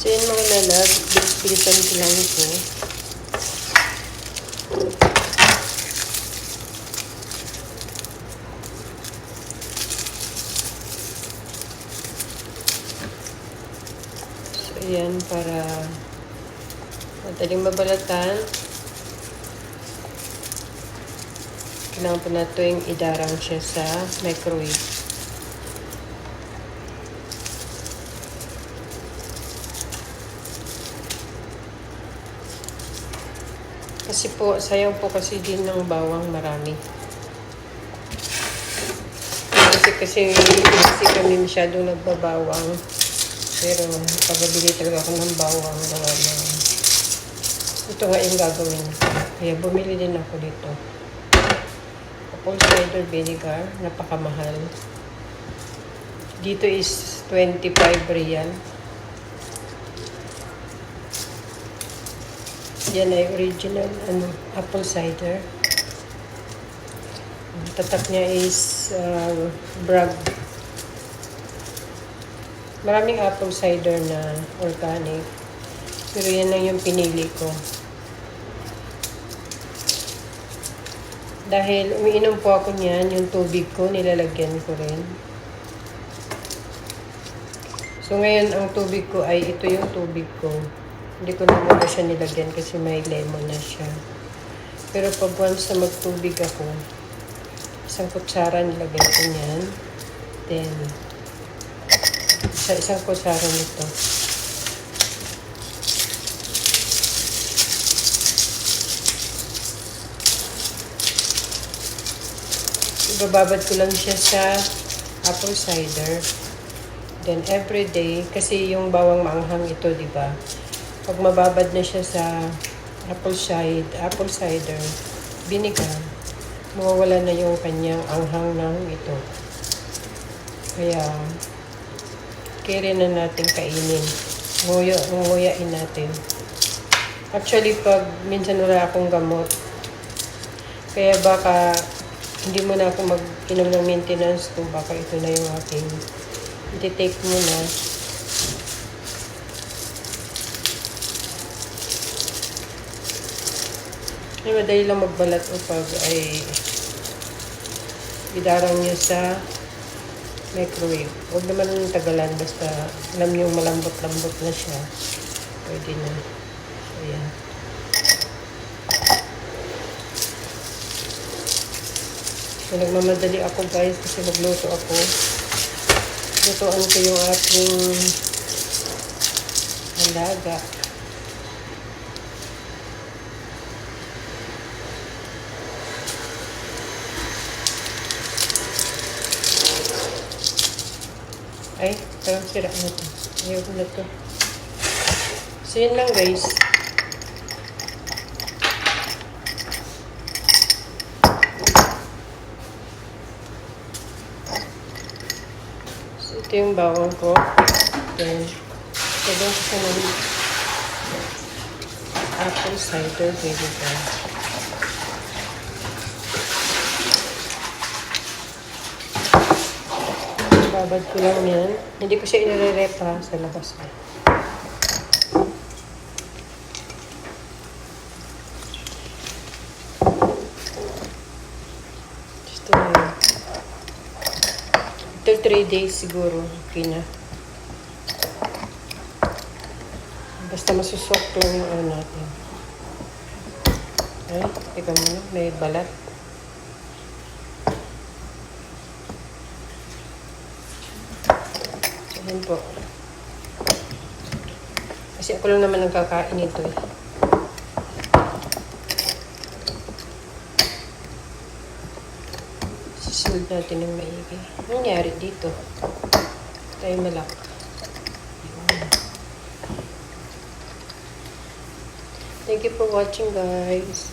So yun mga lalag, bilis-bilisan ko lang ito. So ayan, para madaling mabalatan. Kailangan po na ito yung idarang siya sa microwave. Kasi po, sayang po kasi din ng bawang marami. Kasi kami masyadong nagbabawang. Pero pagabili talaga ako ng bawang. Ito nga yung gagawin ko. Kaya bumili din ako dito. Apple cider vinegar, napakamahal. Dito is 25 real. Yan ay original apple cider. Tatak niya is Bragg. Maraming apple cider na organic. Pero yan lang yung pinili ko. Dahil umiinom po ako niyan, yung tubig ko, nilalagyan ko rin. So ngayon, ang tubig ko ay ito yung tubig ko. Hindi ko na muna siya nilagyan kasi may lemon na siya. Pero pag once na magtubig ako, isang kutsara nilagay ko niyan. Then, isang kutsara nito. Ibababad ko lang siya sa apple cider. Then, every day, kasi yung bawang maanghang ito, di ba? Pag mababad na siya sa apple cider vinegar, mawawala na yung kanyang anghang ng ito. Kaya, kaya na natin kainin. Nguyain natin. Actually, pag minsan wala akong gamot, kaya baka hindi mo na ako mag-inom ng maintenance kung baka ito na yung aking i-take muna. Ay, madali lang magbalat o pag ay idarang niya sa microwave. Huwag naman tagalan, basta alam niyo malambot-lambot na siya. Pwede na. So, yan. So, nagmamadali ako guys kasi magluto ako. Lutuan ko yung aking alaga. Ay, parang sira na ito. Ayaw ko na ito. So, yun lang guys. So, ito yung bawang ko. Then, lagyan ko sa ng apple cider vinegar. Babad ko lang yan. Hindi ko siya inire-rep sa labas. Ito na yun. Ito 3 days siguro. Okay na. Basta masusok lang yung ano natin. Ay, teka muna. May balat. Yan po. Kasi ako lang naman nagkakain ito eh. Susunod natin ng maigi. Anong nangyari dito? Tayo malak. Thank you for watching guys.